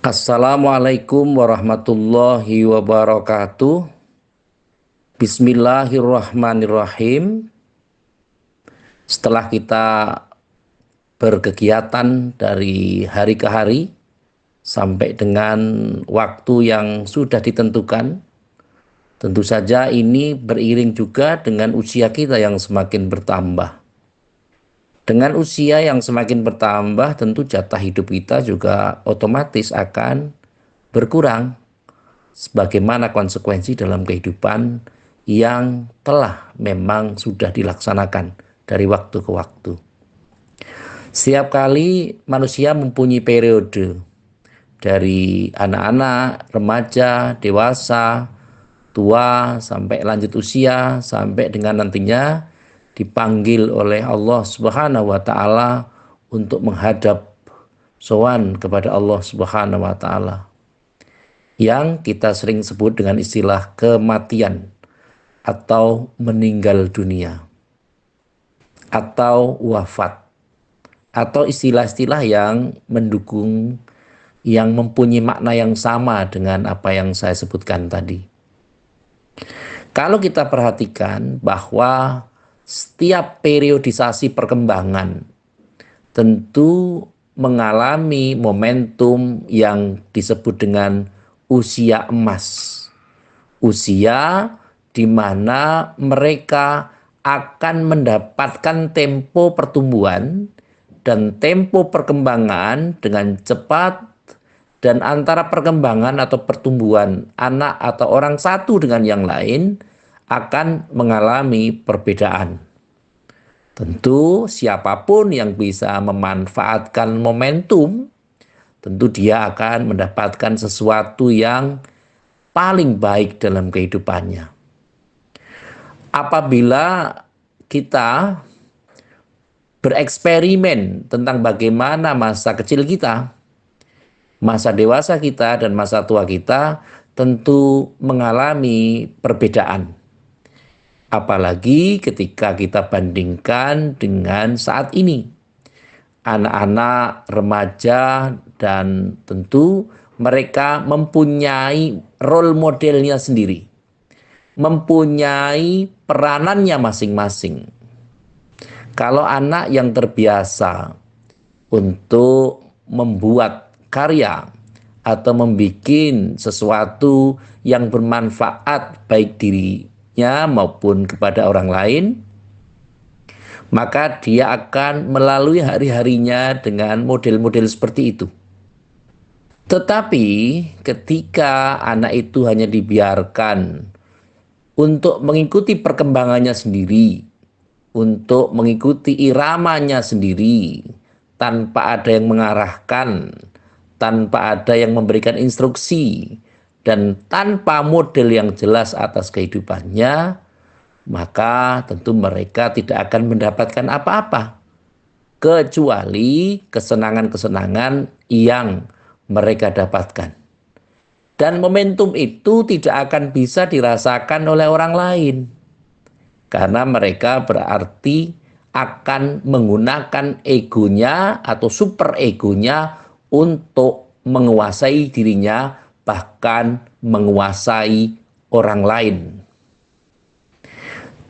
Assalamualaikum warahmatullahi wabarakatuh. Bismillahirrahmanirrahim. Setelah kita berkegiatan dari hari ke hari sampai dengan waktu yang sudah ditentukan, tentu saja ini beriring juga dengan usia kita yang semakin bertambah. Dengan usia yang semakin bertambah, tentu jatah hidup kita juga otomatis akan berkurang sebagaimana konsekuensi dalam kehidupan yang telah memang sudah dilaksanakan dari waktu ke waktu. Setiap kali manusia mempunyai periode dari anak-anak, remaja, dewasa, tua, sampai lanjut usia, sampai dengan nantinya dipanggil oleh Allah Subhanahu wa taala untuk menghadap sowan kepada Allah Subhanahu wa taala, yang kita sering sebut dengan istilah kematian atau meninggal dunia atau wafat, atau istilah-istilah yang mendukung, yang mempunyai makna yang sama dengan apa yang saya sebutkan tadi. Kalau kita perhatikan bahwa setiap periodisasi perkembangan tentu mengalami momentum yang disebut dengan usia emas. Usia di mana mereka akan mendapatkan tempo pertumbuhan dan tempo perkembangan dengan cepat, dan antara perkembangan atau pertumbuhan anak atau orang satu dengan yang lain akan mengalami perbedaan. Tentu siapapun yang bisa memanfaatkan momentum, tentu dia akan mendapatkan sesuatu yang paling baik dalam kehidupannya. Apabila kita bereksperimen tentang bagaimana masa kecil kita, masa dewasa kita, dan masa tua kita tentu mengalami perbedaan. Apalagi ketika kita bandingkan dengan saat ini. Anak-anak, remaja, dan tentu mereka mempunyai role modelnya sendiri. Mempunyai peranannya masing-masing. Kalau anak yang terbiasa untuk membuat karya atau membuat sesuatu yang bermanfaat baik dirinya maupun kepada orang lain, maka dia akan melalui hari-harinya dengan model-model seperti itu. Tetapi ketika anak itu hanya dibiarkan untuk mengikuti perkembangannya sendiri, untuk mengikuti iramanya sendiri, tanpa ada yang mengarahkan, tanpa ada yang memberikan instruksi, dan tanpa model yang jelas atas kehidupannya, maka tentu mereka tidak akan mendapatkan apa-apa kecuali kesenangan-kesenangan yang mereka dapatkan. Dan momentum itu tidak akan bisa dirasakan oleh orang lain, karena mereka berarti akan menggunakan egonya atau super egonya untuk menguasai dirinya, bahkan menguasai orang lain.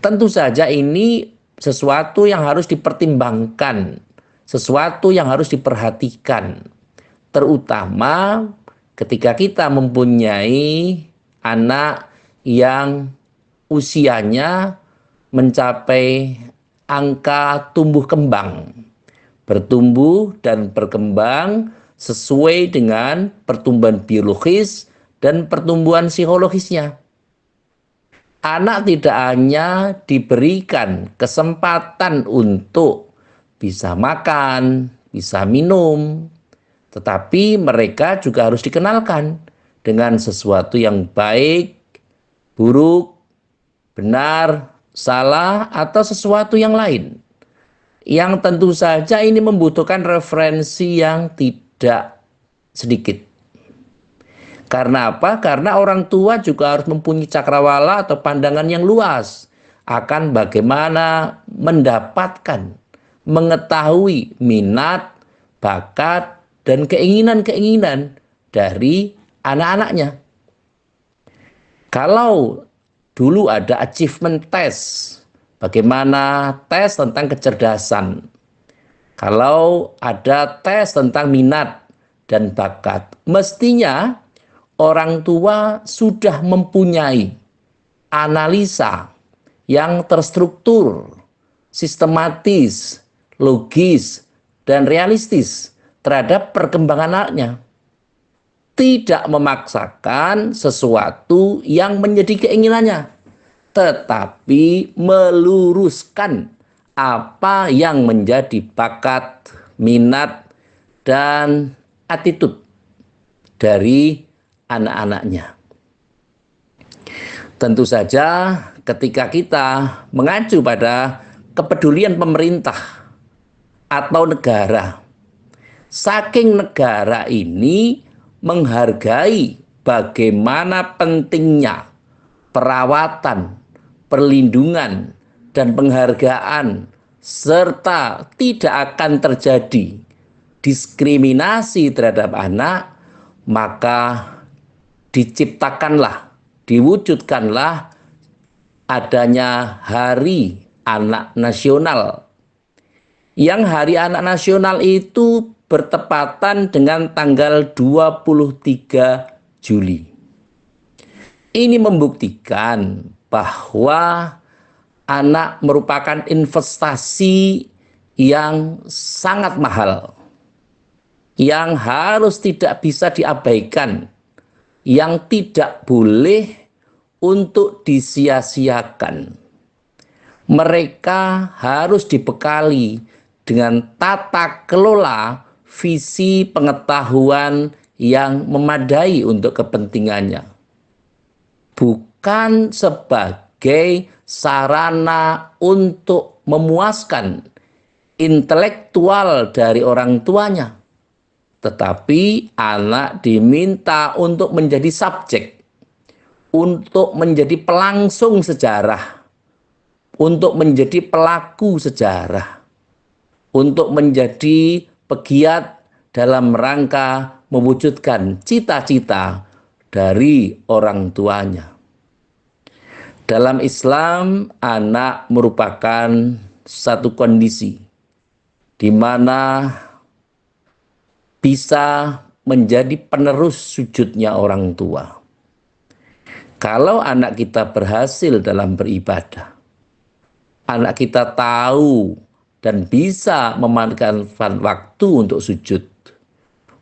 Tentu saja ini sesuatu yang harus dipertimbangkan, sesuatu yang harus diperhatikan, terutama ketika kita mempunyai anak yang usianya mencapai angka tumbuh kembang, bertumbuh dan berkembang sesuai dengan pertumbuhan biologis dan pertumbuhan psikologisnya. Anak tidak hanya diberikan kesempatan untuk bisa makan, bisa minum, tetapi mereka juga harus dikenalkan dengan sesuatu yang baik, buruk, benar, salah, atau sesuatu yang lain. Yang tentu saja ini membutuhkan referensi yang tidak sedikit. Karena apa? Karena orang tua juga harus mempunyai cakrawala atau pandangan yang luas akan bagaimana mendapatkan, mengetahui minat, bakat, dan keinginan-keinginan dari anak-anaknya. Kalau dulu ada achievement test, bagaimana tes tentang kecerdasan. Kalau ada tes tentang minat dan bakat, mestinya orang tua sudah mempunyai analisa yang terstruktur, sistematis, logis, dan realistis terhadap perkembangan anaknya. Tidak memaksakan sesuatu yang menjadi keinginannya, tetapi meluruskan apa yang menjadi bakat, minat, dan attitude dari anak-anaknya. Tentu saja ketika kita mengacu pada kepedulian pemerintah atau negara, saking negara ini menghargai bagaimana pentingnya perawatan, perlindungan, dan penghargaan, serta tidak akan terjadi diskriminasi terhadap anak, maka diciptakanlah, diwujudkanlah adanya Hari Anak Nasional. Yang Hari Anak Nasional itu bertepatan dengan tanggal 23 Juli. Ini membuktikan bahwa anak merupakan investasi yang sangat mahal, yang harus tidak bisa diabaikan, yang tidak boleh untuk disia-siakan. Mereka harus dibekali dengan tata kelola visi pengetahuan yang memadai untuk kepentingannya, bukan sebagai sarana untuk memuaskan intelektual dari orang tuanya, tetapi anak diminta untuk menjadi subjek, untuk menjadi pelangsung sejarah, untuk menjadi pelaku sejarah, untuk menjadi pegiat dalam rangka mewujudkan cita-cita dari orang tuanya. Dalam Islam, anak merupakan satu kondisi di mana bisa menjadi penerus sujudnya orang tua. Kalau anak kita berhasil dalam beribadah, anak kita tahu dan bisa memanfaatkan waktu untuk sujud,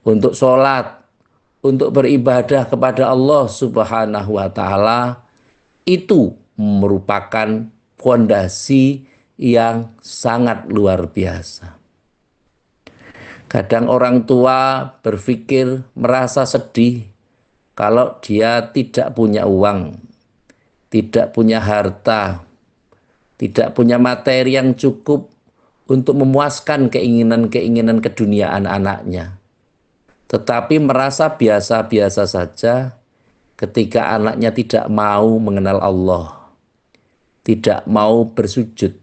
untuk sholat, untuk beribadah kepada Allah Subhanahu wa Ta'ala, itu merupakan fondasi yang sangat luar biasa. Kadang orang tua berpikir, merasa sedih kalau dia tidak punya uang, tidak punya harta, tidak punya materi yang cukup untuk memuaskan keinginan-keinginan keduniaan anaknya. Tetapi merasa biasa-biasa saja ketika anaknya tidak mau mengenal Allah, tidak mau bersujud,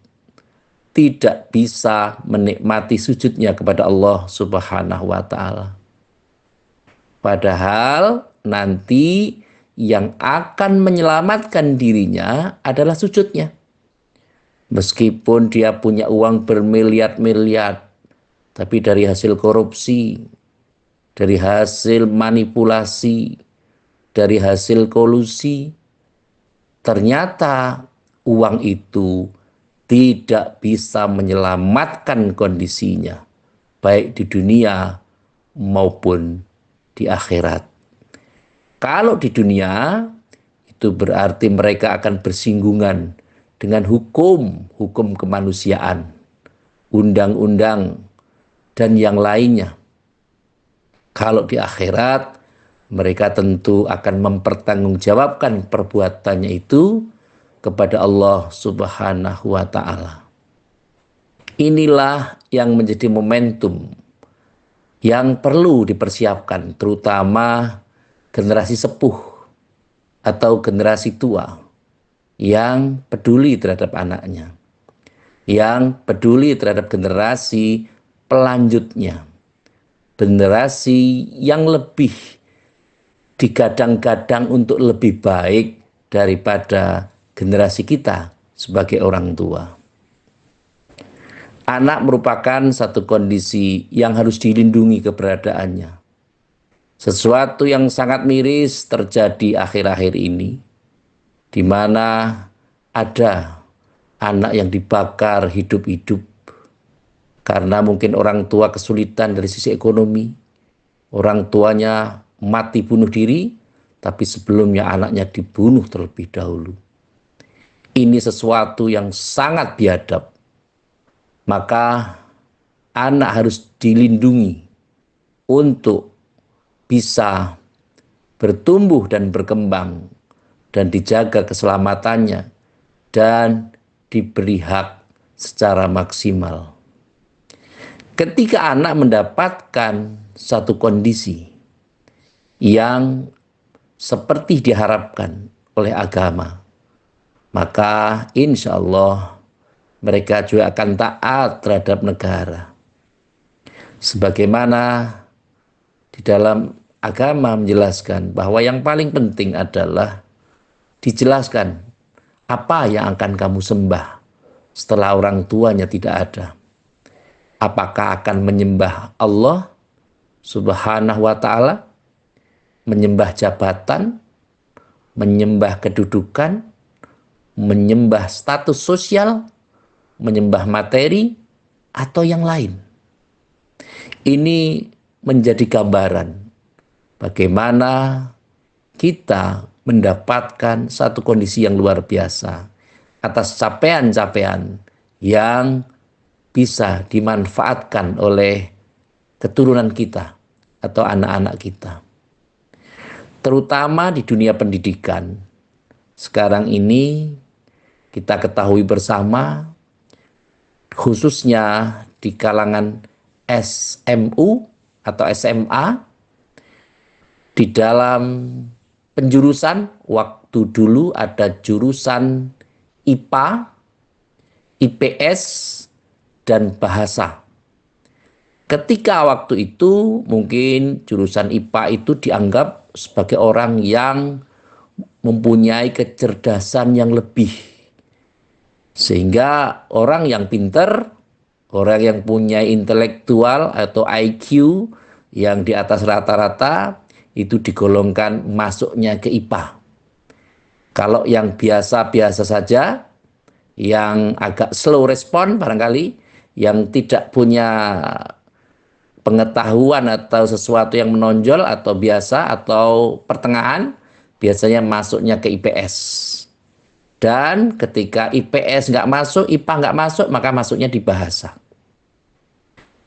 tidak bisa menikmati sujudnya kepada Allah Subhanahu wa Ta'ala. Padahal nanti yang akan menyelamatkan dirinya adalah sujudnya. Meskipun dia punya uang bermiliar-miliar, tapi dari hasil korupsi, dari hasil manipulasi, dari hasil kolusi, ternyata uang itu tidak bisa menyelamatkan kondisinya, baik di dunia maupun di akhirat. Kalau di dunia, itu berarti mereka akan bersinggungan dengan hukum kemanusiaan, undang-undang, dan yang lainnya. Kalau di akhirat, mereka tentu akan mempertanggungjawabkan perbuatannya itu kepada Allah Subhanahu wa Ta'ala. Inilah yang menjadi momentum yang perlu dipersiapkan, terutama generasi sepuh atau generasi tua yang peduli terhadap anaknya, yang peduli terhadap generasi pelanjutnya, generasi yang lebih digadang-gadang untuk lebih baik daripada generasi kita sebagai orang tua. Anak merupakan satu kondisi yang harus dilindungi keberadaannya. Sesuatu yang sangat miris terjadi akhir-akhir ini, di mana ada anak yang dibakar hidup-hidup karena mungkin orang tua kesulitan dari sisi ekonomi, orang tuanya mati bunuh diri, tapi sebelumnya anaknya dibunuh terlebih dahulu. Ini sesuatu yang sangat biadab. Maka anak harus dilindungi untuk bisa bertumbuh dan berkembang dan dijaga keselamatannya dan diberi hak secara maksimal. Ketika anak mendapatkan satu kondisi yang seperti diharapkan oleh agama, maka insya Allah mereka juga akan taat terhadap negara. Sebagaimana di dalam agama menjelaskan bahwa yang paling penting adalah dijelaskan apa yang akan kamu sembah setelah orang tuanya tidak ada. Apakah akan menyembah Allah Subhanahu wa ta'ala, menyembah jabatan, menyembah kedudukan, menyembah status sosial, menyembah materi, atau yang lain. Ini menjadi gambaran bagaimana kita mendapatkan satu kondisi yang luar biasa atas capaian-capaian yang bisa dimanfaatkan oleh keturunan kita atau anak-anak kita. Terutama di dunia pendidikan. Sekarang ini kita ketahui bersama, khususnya di kalangan SMU atau SMA, di dalam penjurusan, waktu dulu ada jurusan IPA, IPS, dan bahasa. Ketika waktu itu mungkin jurusan IPA itu dianggap sebagai orang yang mempunyai kecerdasan yang lebih. Sehingga orang yang pinter, orang yang punya intelektual atau IQ yang di atas rata-rata itu digolongkan masuknya ke IPA. Kalau yang biasa-biasa saja, yang agak slow respon barangkali, yang tidak punya pengetahuan atau sesuatu yang menonjol atau biasa atau pertengahan, biasanya masuknya ke IPS. Dan ketika IPS nggak masuk, IPA nggak masuk, maka masuknya di bahasa.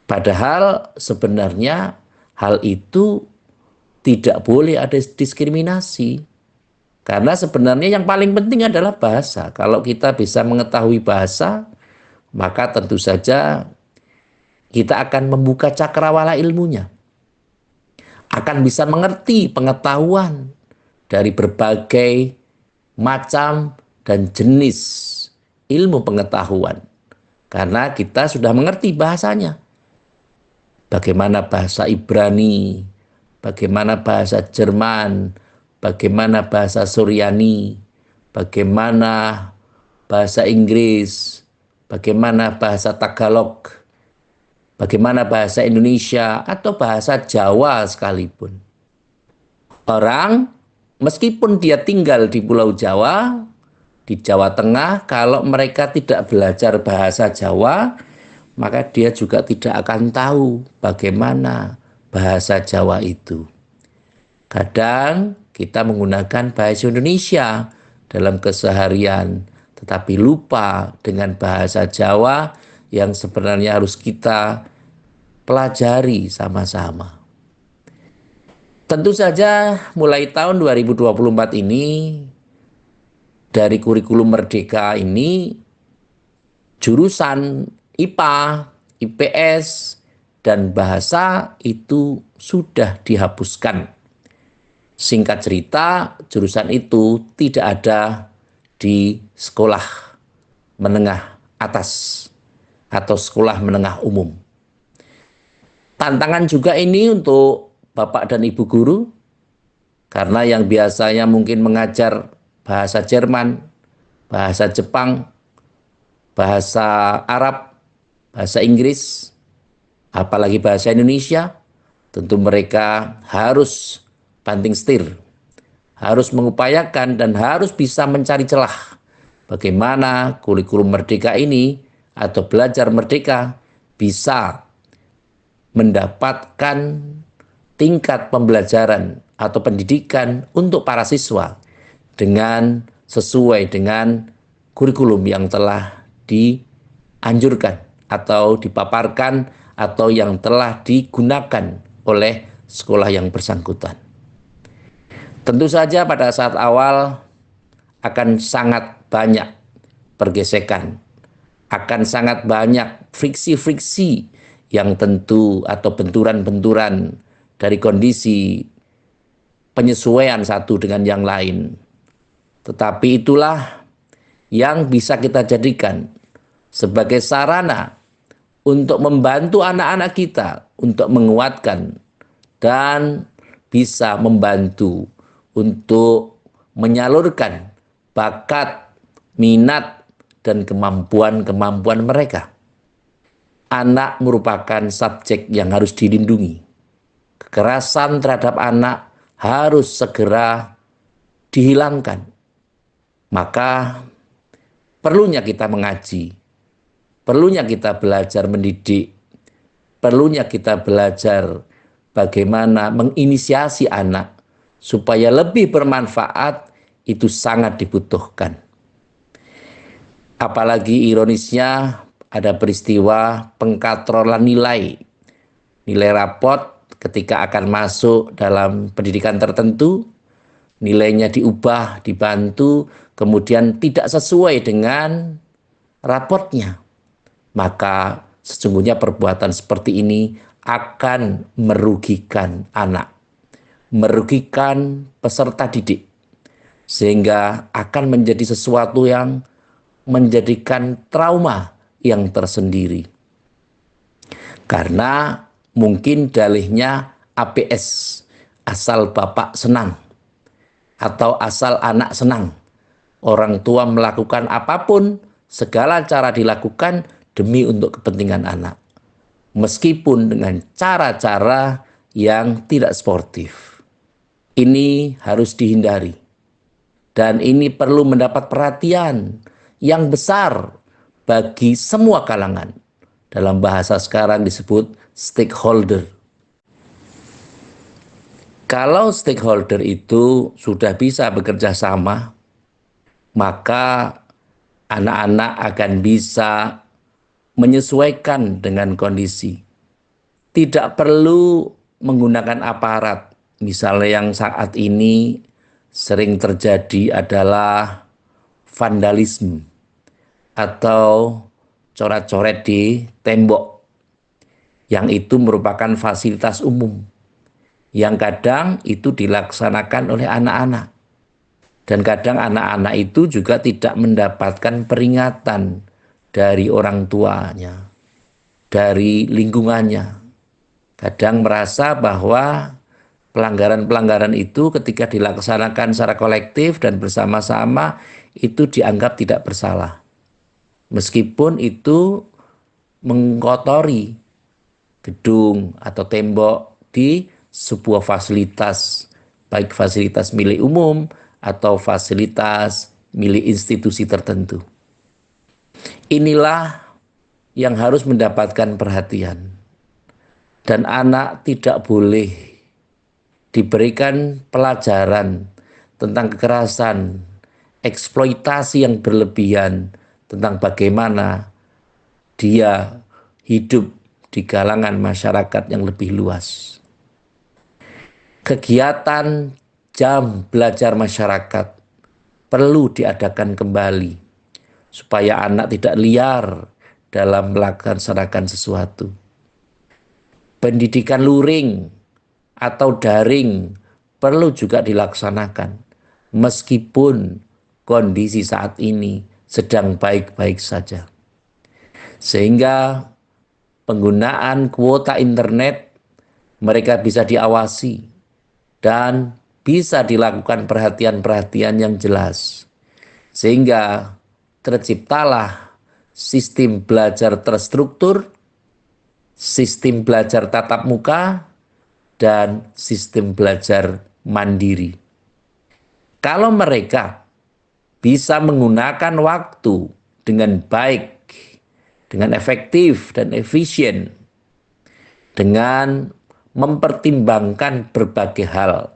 Padahal sebenarnya hal itu tidak boleh ada diskriminasi. Karena sebenarnya yang paling penting adalah bahasa. Kalau kita bisa mengetahui bahasa, maka tentu saja kita akan membuka cakrawala ilmunya. Akan bisa mengerti pengetahuan dari berbagai macam dan jenis ilmu pengetahuan. Karena kita sudah mengerti bahasanya. Bagaimana bahasa Ibrani, bagaimana bahasa Jerman, bagaimana bahasa Suryani, bagaimana bahasa Inggris, bagaimana bahasa Tagalog, bagaimana bahasa Indonesia atau bahasa Jawa sekalipun. Orang meskipun dia tinggal di Pulau Jawa, di Jawa Tengah, kalau mereka tidak belajar bahasa Jawa, maka dia juga tidak akan tahu bagaimana bahasa Jawa itu. Kadang kita menggunakan bahasa Indonesia dalam keseharian, tetapi lupa dengan bahasa Jawa yang sebenarnya harus kita pelajari sama-sama. Tentu saja mulai tahun 2024 ini, dari kurikulum Merdeka ini, jurusan IPA, IPS, dan bahasa itu sudah dihapuskan. Singkat cerita, jurusan itu tidak ada di sekolah menengah atas atau sekolah menengah umum. Tantangan juga ini untuk Bapak dan Ibu guru, Karena yang biasanya mungkin mengajar bahasa Jerman, bahasa Jepang, bahasa Arab, bahasa Inggris, apalagi bahasa Indonesia, tentu mereka harus banting setir, harus mengupayakan dan harus bisa mencari celah bagaimana kurikulum merdeka ini atau belajar merdeka bisa mendapatkan tingkat pembelajaran atau pendidikan untuk para siswa dengan sesuai dengan kurikulum yang telah dianjurkan atau dipaparkan atau yang telah digunakan oleh sekolah yang bersangkutan. Tentu saja pada saat awal akan sangat banyak pergesekan, akan sangat banyak friksi-friksi yang tentu atau benturan-benturan dari kondisi penyesuaian satu dengan yang lain. Tetapi itulah yang bisa kita jadikan sebagai sarana untuk membantu anak-anak kita untuk menguatkan dan bisa membantu untuk menyalurkan bakat, minat, dan kemampuan-kemampuan mereka. Anak merupakan subjek yang harus dilindungi. Kekerasan terhadap anak harus segera dihilangkan. Maka perlunya kita mengaji, perlunya kita belajar mendidik, perlunya kita belajar bagaimana menginisiasi anak supaya lebih bermanfaat, itu sangat dibutuhkan. Apalagi ironisnya ada peristiwa pengkatrolan nilai raport ketika akan masuk dalam pendidikan tertentu, nilainya diubah, dibantu, kemudian tidak sesuai dengan raportnya. Maka sesungguhnya perbuatan seperti ini akan merugikan anak, merugikan peserta didik, sehingga akan menjadi sesuatu yang menjadikan trauma yang tersendiri. Karena mungkin dalihnya APS, asal bapak senang, atau asal anak senang. Orang tua melakukan apapun, segala cara dilakukan demi untuk kepentingan anak. Meskipun dengan cara-cara yang tidak sportif. Ini harus dihindari. Dan ini perlu mendapat perhatian yang besar bagi semua kalangan. Dalam bahasa sekarang disebut stakeholder. Kalau stakeholder itu sudah bisa bekerja sama, maka anak-anak akan bisa menyesuaikan dengan kondisi. Tidak perlu menggunakan aparat. Misalnya yang saat ini sering terjadi adalah vandalisme atau coret-coret di tembok, yang itu merupakan fasilitas umum, yang kadang itu dilaksanakan oleh anak-anak. Dan kadang anak-anak itu juga tidak mendapatkan peringatan dari orang tuanya, dari lingkungannya. Kadang merasa bahwa pelanggaran-pelanggaran itu ketika dilaksanakan secara kolektif dan bersama-sama itu dianggap tidak bersalah. Meskipun itu mengkotori gedung atau tembok di sebuah fasilitas, baik fasilitas milik umum atau fasilitas milik institusi tertentu. Inilah yang harus mendapatkan perhatian. Dan anak tidak boleh diberikan pelajaran tentang kekerasan, eksploitasi yang berlebihan, tentang bagaimana dia hidup di kalangan masyarakat yang lebih luas. Kegiatan jam belajar masyarakat perlu diadakan kembali supaya anak tidak liar dalam melaksanakan sesuatu. Pendidikan luring atau daring perlu juga dilaksanakan meskipun kondisi saat ini sedang baik-baik saja. Sehingga penggunaan kuota internet mereka bisa diawasi dan bisa dilakukan perhatian-perhatian yang jelas. Sehingga terciptalah sistem belajar terstruktur, sistem belajar tatap muka, dan sistem belajar mandiri. Kalau mereka bisa menggunakan waktu dengan baik, dengan efektif dan efisien, dengan mempertimbangkan berbagai hal,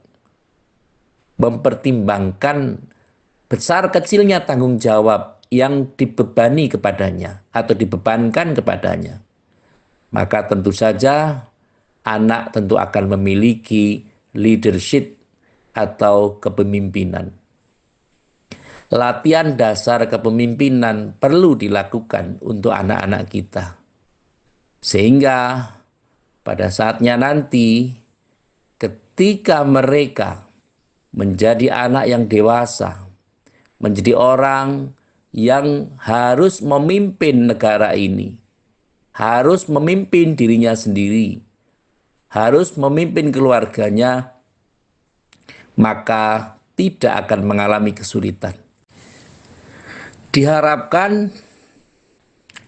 mempertimbangkan besar kecilnya tanggung jawab yang dibebani kepadanya atau dibebankan kepadanya, maka tentu saja anak tentu akan memiliki leadership atau kepemimpinan. Latihan dasar kepemimpinan perlu dilakukan untuk anak-anak kita. Sehingga pada saatnya nanti ketika mereka menjadi anak yang dewasa, menjadi orang yang harus memimpin negara ini, harus memimpin dirinya sendiri, harus memimpin keluarganya, maka tidak akan mengalami kesulitan. Diharapkan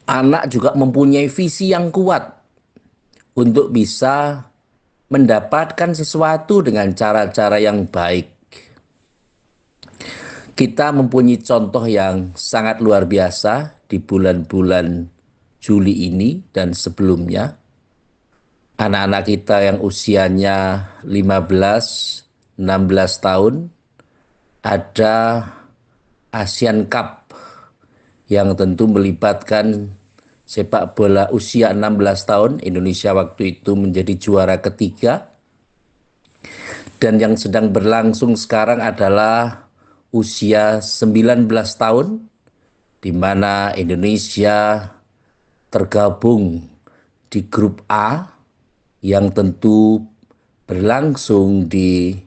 anak juga mempunyai visi yang kuat untuk bisa mendapatkan sesuatu dengan cara-cara yang baik. Kita mempunyai contoh yang sangat luar biasa di bulan-bulan Juli ini dan sebelumnya. Anak-anak kita yang usianya 15, 16 tahun, ada Asian Cup yang tentu melibatkan sepak bola usia 16 tahun. Indonesia waktu itu menjadi juara ketiga. Dan yang sedang berlangsung sekarang adalah usia 19 tahun, di mana Indonesia tergabung di grup A yang tentu berlangsung di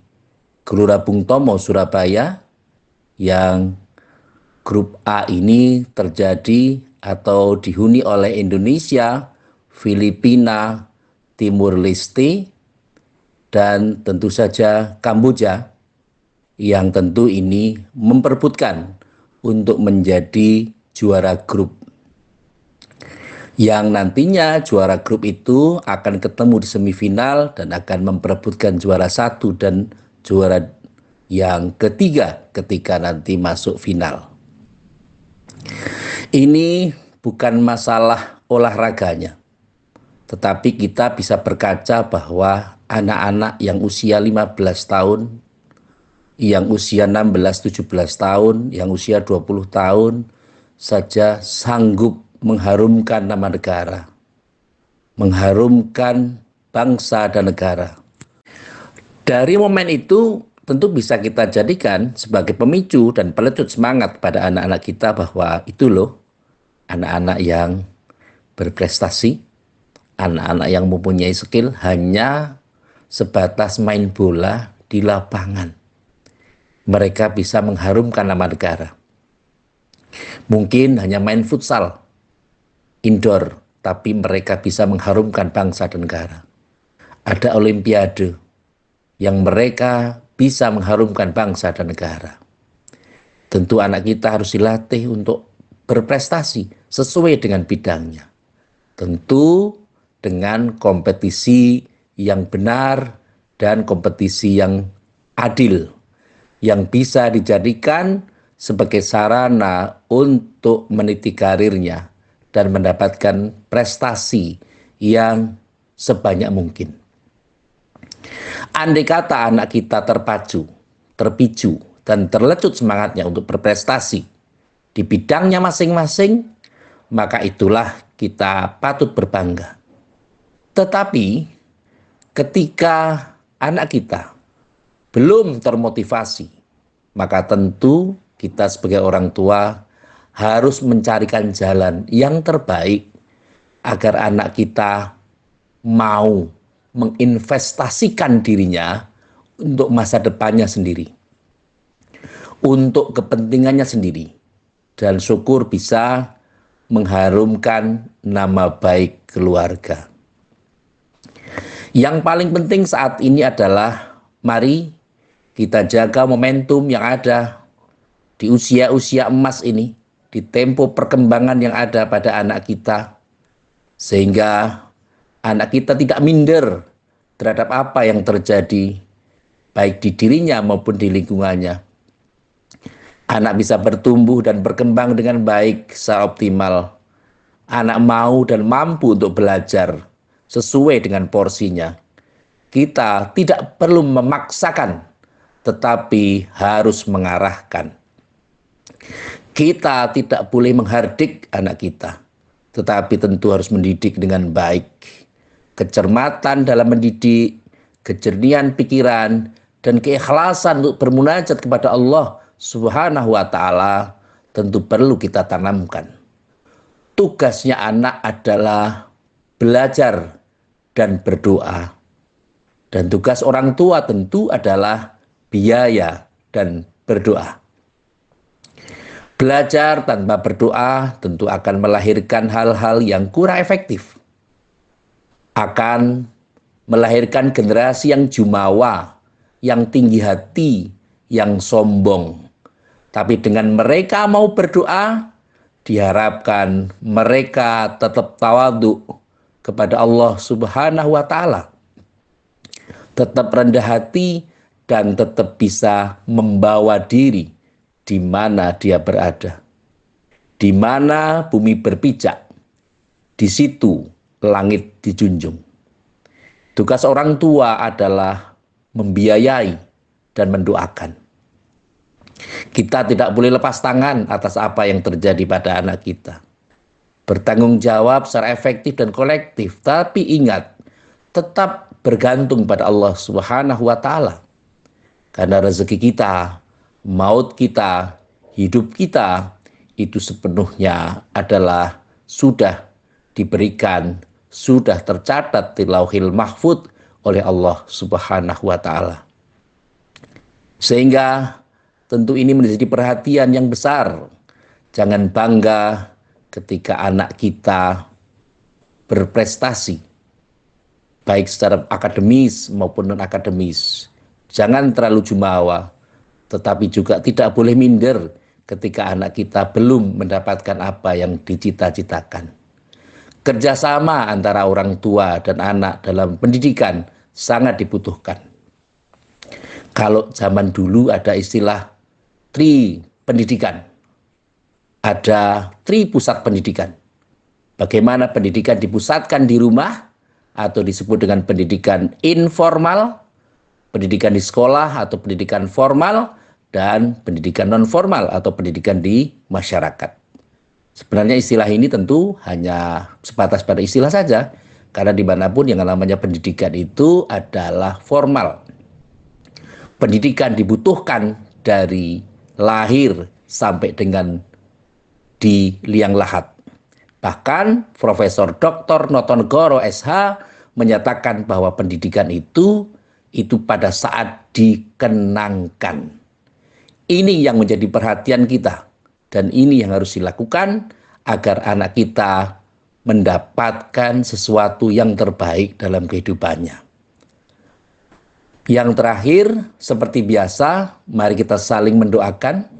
Gelora Bung Tomo, Surabaya, yang grup A ini terjadi atau dihuni oleh Indonesia, Filipina, Timur Leste, dan tentu saja Kamboja, yang tentu ini memperebutkan untuk menjadi juara grup. Yang nantinya juara grup itu akan ketemu di semifinal dan akan memperebutkan juara 1 dan juara yang ketiga ketika nanti masuk final. Ini bukan masalah olahraganya, tetapi kita bisa berkaca bahwa anak-anak yang usia 15 tahun, yang usia 16-17 tahun, yang usia 20 tahun saja sanggup mengharumkan nama negara, mengharumkan bangsa dan negara. Dari momen itu tentu bisa kita jadikan sebagai pemicu dan pelecut semangat pada anak-anak kita bahwa itu loh anak-anak yang berprestasi, anak-anak yang mempunyai skill hanya sebatas main bola di lapangan. Mereka bisa mengharumkan nama negara. Mungkin hanya main futsal, indoor, tapi mereka bisa mengharumkan bangsa dan negara. Ada olimpiade yang mereka bisa mengharumkan bangsa dan negara. Tentu anak kita harus dilatih untuk berprestasi sesuai dengan bidangnya. Tentu dengan kompetisi yang benar dan kompetisi yang adil, yang bisa dijadikan sebagai sarana untuk meniti karirnya dan mendapatkan prestasi yang sebanyak mungkin. Andai kata anak kita terpicu, dan terlecut semangatnya untuk berprestasi di bidangnya masing-masing, maka itulah kita patut berbangga. Tetapi ketika anak kita belum termotivasi, maka tentu kita sebagai orang tua harus mencarikan jalan yang terbaik agar anak kita mau menginvestasikan dirinya untuk masa depannya sendiri, untuk kepentingannya sendiri, dan syukur bisa mengharumkan nama baik keluarga. Yang paling penting saat ini adalah mari kita jaga momentum yang ada di usia-usia emas ini, di tempo perkembangan yang ada pada anak kita, sehingga anak kita tidak minder terhadap apa yang terjadi, baik di dirinya maupun di lingkungannya. Anak bisa bertumbuh dan berkembang dengan baik secara optimal. Anak mau dan mampu untuk belajar sesuai dengan porsinya. Kita tidak perlu memaksakan, tetapi harus mengarahkan. Kita tidak boleh menghardik anak kita, tetapi tentu harus mendidik dengan baik. Kecermatan dalam mendidik, kejernihan pikiran, dan keikhlasan untuk bermunajat kepada Allah Subhanahu wa Ta'ala tentu perlu kita tanamkan. Tugasnya anak adalah belajar dan berdoa. Dan tugas orang tua tentu adalah biaya dan berdoa. Belajar tanpa berdoa tentu akan melahirkan hal-hal yang kurang efektif. Akan melahirkan generasi yang jumawa, yang tinggi hati, yang sombong. Tapi dengan mereka mau berdoa, diharapkan mereka tetap tawadhu kepada Allah Subhanahu wa Ta'ala. Tetap rendah hati dan tetap bisa membawa diri di mana dia berada. Di mana bumi berpijak, di situ langit dijunjung. Tugas orang tua adalah membiayai dan mendoakan. Kita tidak boleh lepas tangan atas apa yang terjadi pada anak kita. Bertanggung jawab secara efektif dan kolektif, tapi ingat, tetap bergantung pada Allah Subhanahu wa Ta'ala. Karena rezeki kita, maut kita, hidup kita, itu sepenuhnya adalah sudah diberikan, sudah tercatat di Lauhil Mahfudz oleh Allah Subhanahu wa Ta'ala. Sehingga tentu ini menjadi perhatian yang besar. Jangan bangga ketika anak kita berprestasi, baik secara akademis maupun non-akademis. Jangan terlalu jumawa, tetapi juga tidak boleh minder ketika anak kita belum mendapatkan apa yang dicita-citakan. Kerjasama antara orang tua dan anak dalam pendidikan sangat dibutuhkan. Kalau zaman dulu ada istilah tri pendidikan, ada tri pusat pendidikan. Bagaimana pendidikan dipusatkan di rumah, atau disebut dengan pendidikan informal, pendidikan di sekolah atau pendidikan formal, dan pendidikan non formal atau pendidikan di masyarakat. Sebenarnya istilah ini tentu hanya sebatas pada istilah saja, karena dimanapun yang namanya pendidikan itu adalah formal. Pendidikan dibutuhkan dari lahir sampai dengan di liang lahat. Bahkan Profesor Dr. Notonegoro SH menyatakan bahwa pendidikan itu pada saat dikenangkan. Ini yang menjadi perhatian kita, dan ini yang harus dilakukan agar anak kita mendapatkan sesuatu yang terbaik dalam kehidupannya. Yang terakhir, seperti biasa, mari kita saling mendoakan.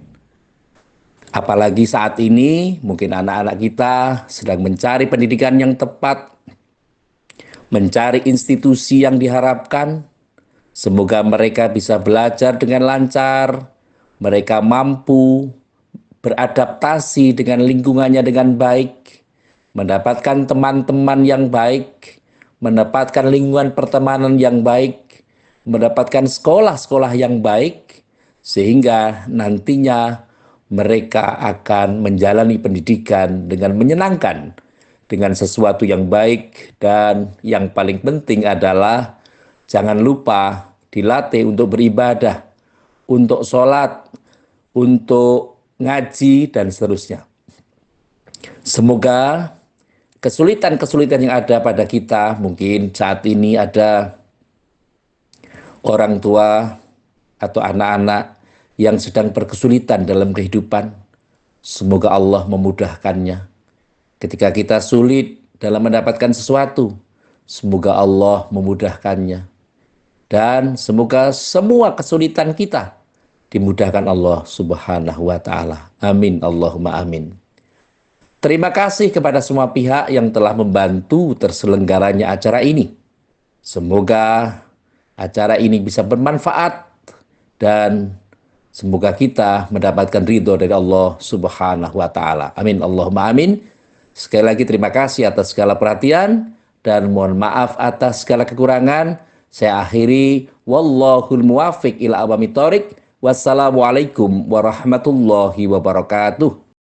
Apalagi saat ini mungkin anak-anak kita sedang mencari pendidikan yang tepat, mencari institusi yang diharapkan. Semoga mereka bisa belajar dengan lancar, mereka mampu beradaptasi dengan lingkungannya dengan baik, mendapatkan teman-teman yang baik, mendapatkan lingkungan pertemanan yang baik, mendapatkan sekolah-sekolah yang baik, sehingga nantinya mereka akan menjalani pendidikan dengan menyenangkan, dengan sesuatu yang baik, dan yang paling penting adalah jangan lupa dilatih untuk beribadah, untuk sholat, untuk ngaji, dan seterusnya. Semoga kesulitan-kesulitan yang ada pada kita, mungkin saat ini ada orang tua atau anak-anak yang sedang berkesulitan dalam kehidupan, semoga Allah memudahkannya. Ketika kita sulit dalam mendapatkan sesuatu, semoga Allah memudahkannya. dan semoga semua kesulitan kita dimudahkan Allah Subhanahu wa taala. Amin Allahumma amin. Terima kasih kepada semua pihak yang telah membantu terselenggaranya acara ini. Semoga acara ini bisa bermanfaat dan semoga kita mendapatkan ridho dari Allah Subhanahu wa taala. Amin Allahumma amin. Sekali lagi terima kasih atas segala perhatian dan mohon maaf atas segala kekurangan. Saya akhiri, wallahul muwafiq ila aqwamit thoriq. Wassalamualaikum warahmatullahi wabarakatuh.